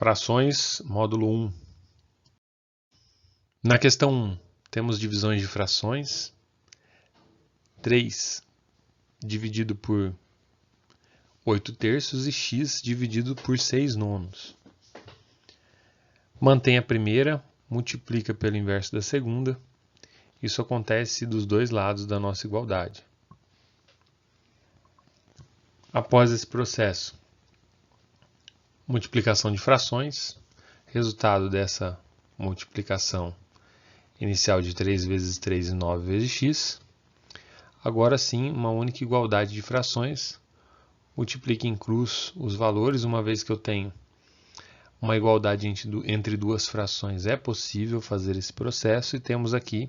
Frações, módulo 1. Na questão 1, temos divisões de frações. 3 dividido por 8 terços e x dividido por 6 nonos. Mantém a primeira, multiplica pelo inverso da segunda. Isso acontece dos dois lados da nossa igualdade. Após esse processo, multiplicação de frações, resultado dessa multiplicação inicial de 3 vezes 3 e 9 vezes x. Agora sim, uma única igualdade de frações, multiplique em cruz os valores, uma vez que eu tenho uma igualdade entre duas frações, é possível fazer esse processo, e temos aqui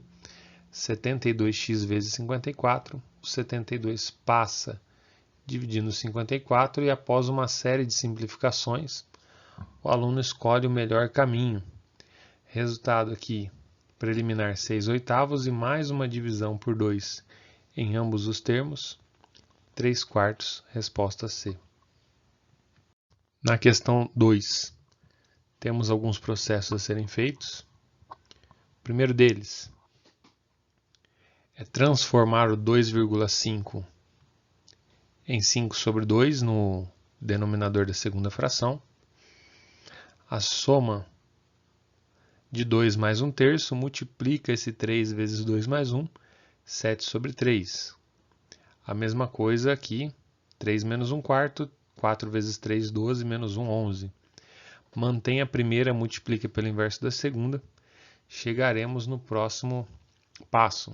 72x vezes 54, o 72 passa dividindo 54 e após uma série de simplificações, o aluno escolhe o melhor caminho. Resultado aqui, preliminar 6/8 e mais uma divisão por 2 em ambos os termos, 3/4, resposta C. Na questão 2, temos alguns processos a serem feitos. O primeiro deles é transformar o 2,5 em 5/2 no denominador da segunda fração. A soma de 2 mais 1 terço multiplica esse 3 vezes 2 mais 1, 7/3. A mesma coisa aqui, 3 menos 1/4, 4 vezes 3, 12, menos 1, 11. Mantém a primeira, multiplica pelo inverso da segunda. Chegaremos no próximo passo.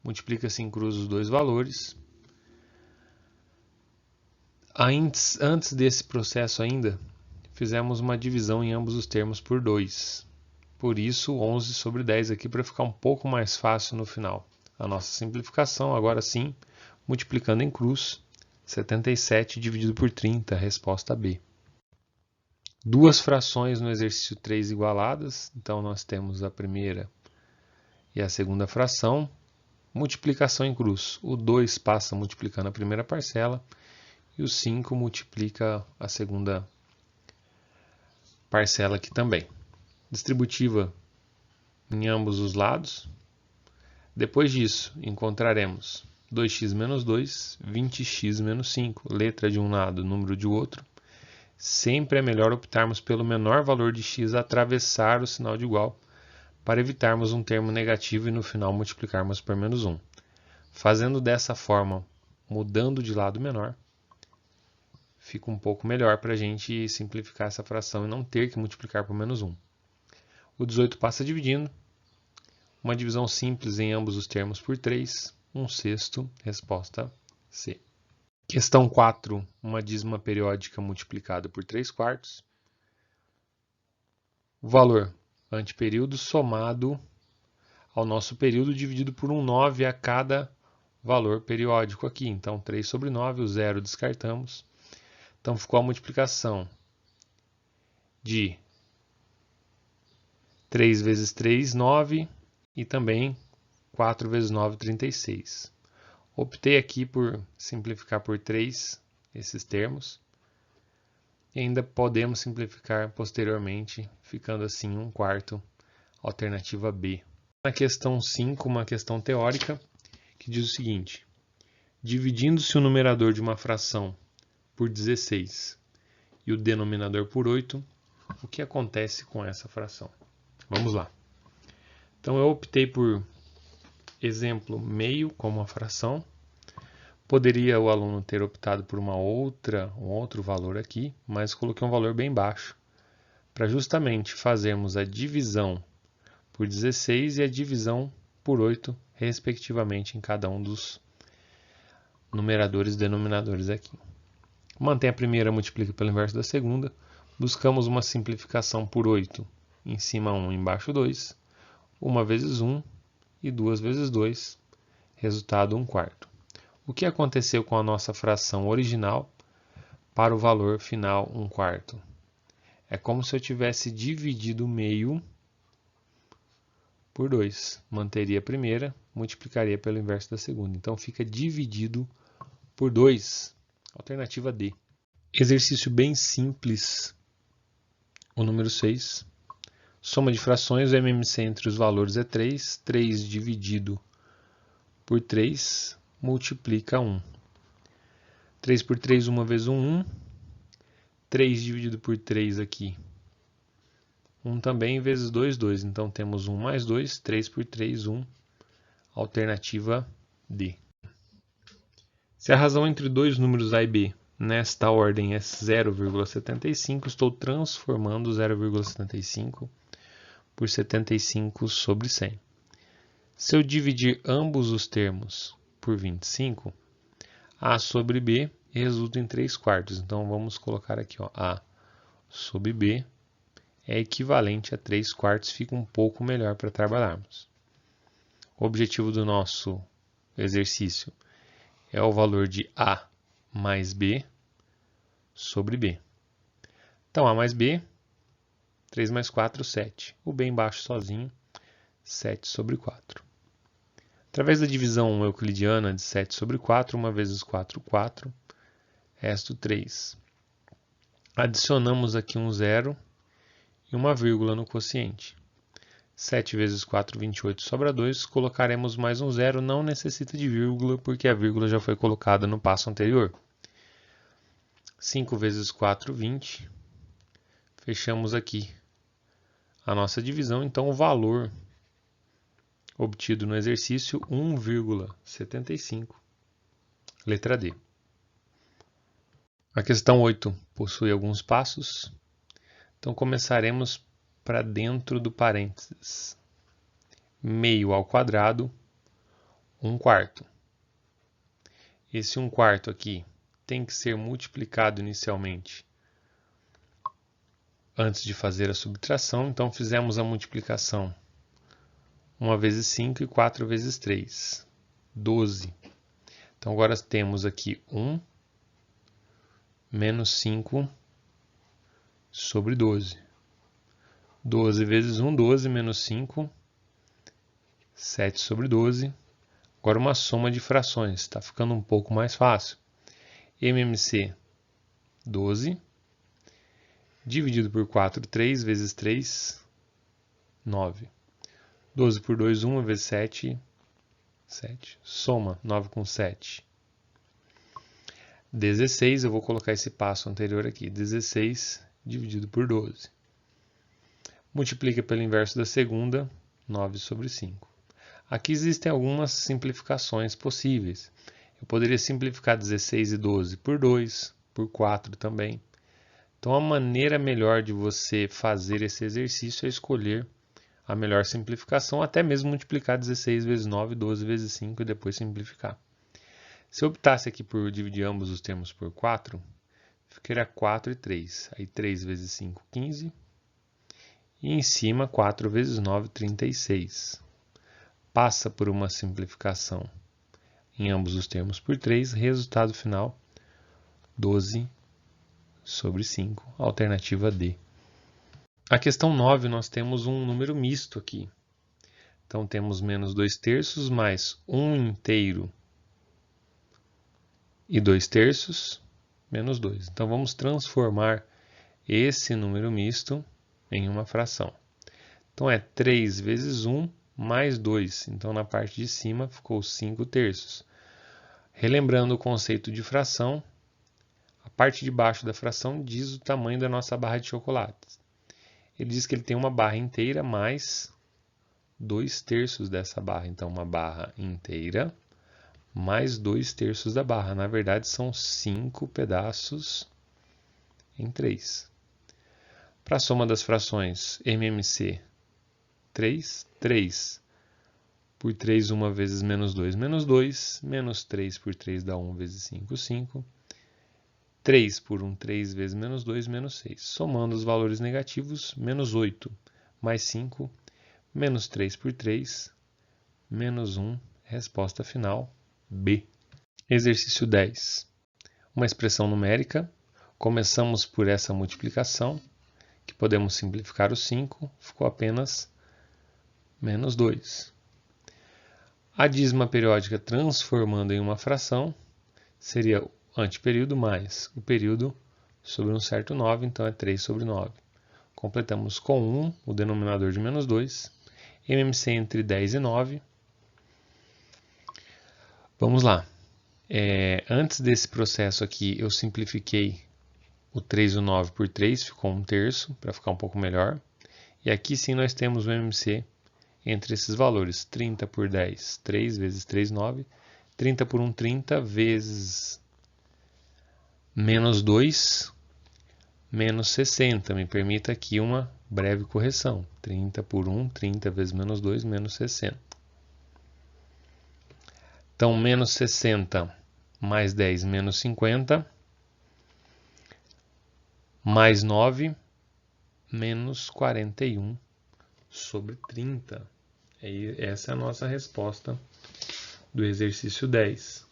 Multiplica-se em cruz os dois valores. Antes desse processo ainda, fizemos uma divisão em ambos os termos por 2. Por isso, 11/10 aqui para ficar um pouco mais fácil no final. A nossa simplificação, agora sim, multiplicando em cruz, 77 dividido por 30, resposta B. Duas frações no exercício 3 igualadas, então nós temos a primeira e a segunda fração. Multiplicação em cruz, o 2 passa multiplicando a primeira parcela e o 5 multiplica a segunda parcela aqui também. Distributiva em ambos os lados. Depois disso, encontraremos 2x menos 2, 20x menos 5, letra de um lado, número de outro. Sempre é melhor optarmos pelo menor valor de x, atravessar o sinal de igual, para evitarmos um termo negativo e no final multiplicarmos por menos 1. Fazendo dessa forma, mudando de lado menor, fica um pouco melhor para a gente simplificar essa fração e não ter que multiplicar por menos 1. O 18 passa dividindo, uma divisão simples em ambos os termos por 3, 1/6, resposta C. Questão 4, uma dízima periódica multiplicada por 3/4. O valor anteperíodo somado ao nosso período dividido por 1/9 a cada valor periódico aqui. Então, 3/9, o 0 descartamos. Então, ficou a multiplicação de 3 vezes 3, 9, e também 4 vezes 9, 36. Optei aqui por simplificar por 3 esses termos. E ainda podemos simplificar posteriormente, ficando assim 1/4, alternativa B. Na questão 5, uma questão teórica, que diz o seguinte: dividindo-se o numerador de uma fração por 16 e o denominador por 8, o que acontece com essa fração? Vamos lá. Então eu optei por exemplo meio como uma fração. Poderia o aluno ter optado por um outro valor aqui, mas coloquei um valor bem baixo, para justamente fazermos a divisão por 16 e a divisão por 8, respectivamente, em cada um dos numeradores e denominadores aqui. Mantém a primeira, multiplica pelo inverso da segunda. Buscamos uma simplificação por 8, em cima 1, embaixo 2. 1 vezes 1 e 2 vezes 2, resultado 1/4. O que aconteceu com a nossa fração original para o valor final 1/4? É como se eu tivesse dividido o meio por 2. Manteria a primeira, multiplicaria pelo inverso da segunda. Então fica dividido por 2. Alternativa D. Exercício bem simples o número 6. Soma de frações, o MMC entre os valores é 3. 3 dividido por 3 multiplica 1. 3 por 3, 1 vezes 1. 3 dividido por 3 aqui. 1 também, vezes 2, 2. Então, temos 1 mais 2, 3 por 3, 1. Alternativa D. Se a razão entre dois números A e B nesta ordem é 0,75, estou transformando 0,75 por 75 sobre 100. Se eu dividir ambos os termos por 25, A sobre B resulta em 3 quartos. Então, vamos colocar aqui, ó, A sobre B é equivalente a 3 quartos, fica um pouco melhor para trabalharmos. O objetivo do nosso exercício é o valor de A mais B sobre B. Então, A mais B, 3 mais 4, 7. O B embaixo sozinho, 7 sobre 4. Através da divisão euclidiana de 7 sobre 4, 1 vezes 4, 4, resto 3. Adicionamos aqui um zero e uma vírgula no quociente. 7 vezes 4, 28, sobra 2. Colocaremos mais um zero, não necessita de vírgula, porque a vírgula já foi colocada no passo anterior. 5 vezes 4, 20. Fechamos aqui a nossa divisão, então o valor obtido no exercício, 1,75. Letra D. A questão 8 possui alguns passos. Então, começaremos para dentro do parênteses. Meio ao quadrado, 1/4. Esse 1/4 aqui tem que ser multiplicado inicialmente antes de fazer a subtração. Então, fizemos a multiplicação 1 vezes 5 e 4 vezes 3. 12. Então, agora temos aqui 1 menos 5 sobre 12. 12 vezes 1, 12 menos 5, 7 sobre 12. Agora uma soma de frações, está ficando um pouco mais fácil. MMC, 12, dividido por 4, 3 vezes 3, 9. 12 por 2, 1 vezes 7, 7. Soma 9 com 7. 16, eu vou colocar esse passo anterior aqui. 16 dividido por 12. Multiplica pelo inverso da segunda, 9 sobre 5. Aqui existem algumas simplificações possíveis. Eu poderia simplificar 16 e 12 por 2, por 4 também. Então, a maneira melhor de você fazer esse exercício é escolher a melhor simplificação, até mesmo multiplicar 16 vezes 9, 12 vezes 5 e depois simplificar. Se eu optasse aqui por dividir ambos os termos por 4, ficaria 4 e 3. Aí 3 vezes 5, 15. E em cima, 4 vezes 9, 36. Passa por uma simplificação em ambos os termos por 3. Resultado final, 12 sobre 5. Alternativa D. A questão 9, nós temos um número misto aqui. Então, temos menos 2 terços mais 1 inteiro e 2 terços, menos 2. Então, vamos transformar esse número misto em uma fração. Então, é 3 vezes 1 mais 2. Então, na parte de cima ficou 5 terços. Relembrando o conceito de fração, a parte de baixo da fração diz o tamanho da nossa barra de chocolates. Ele diz que ele tem uma barra inteira mais 2 terços dessa barra. Então, uma barra inteira mais 2 terços da barra. Na verdade, são 5 pedaços em 3. Para a soma das frações, MMC, 3. 3 por 3, 1 vezes menos 2, menos 2. Menos 3 por 3 dá 1 vezes 5, 5. 3 por 1, 3 vezes menos 2, menos 6. Somando os valores negativos, menos 8 mais 5, menos 3 por 3, menos 1. Resposta final, B. Exercício 10. Uma expressão numérica. Começamos por essa multiplicação, que podemos simplificar o 5, ficou apenas menos 2. A dízima periódica transformando em uma fração seria o anteperíodo mais o período sobre um certo 9, então é 3 sobre 9. completamos com 1, o denominador de menos 2. MMC entre 10 e 9. Vamos lá. Antes desse processo aqui, eu simplifiquei o 3 e o 9 por 3, ficou 1/3, para ficar um pouco melhor. E aqui sim nós temos o MMC entre esses valores. 30 por 10, 3 vezes 3, 9. 30 por 1, 30, vezes menos 2, menos 60. Me permita aqui uma breve correção. 30 por 1, 30 vezes menos 2, menos 60. Então, menos 60 mais 10, menos 50. Mais 9, menos 41 sobre 30. Essa é a nossa resposta do exercício 10.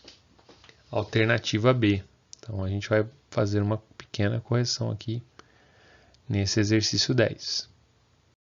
Alternativa B. Então, a gente vai fazer uma pequena correção aqui nesse exercício 10.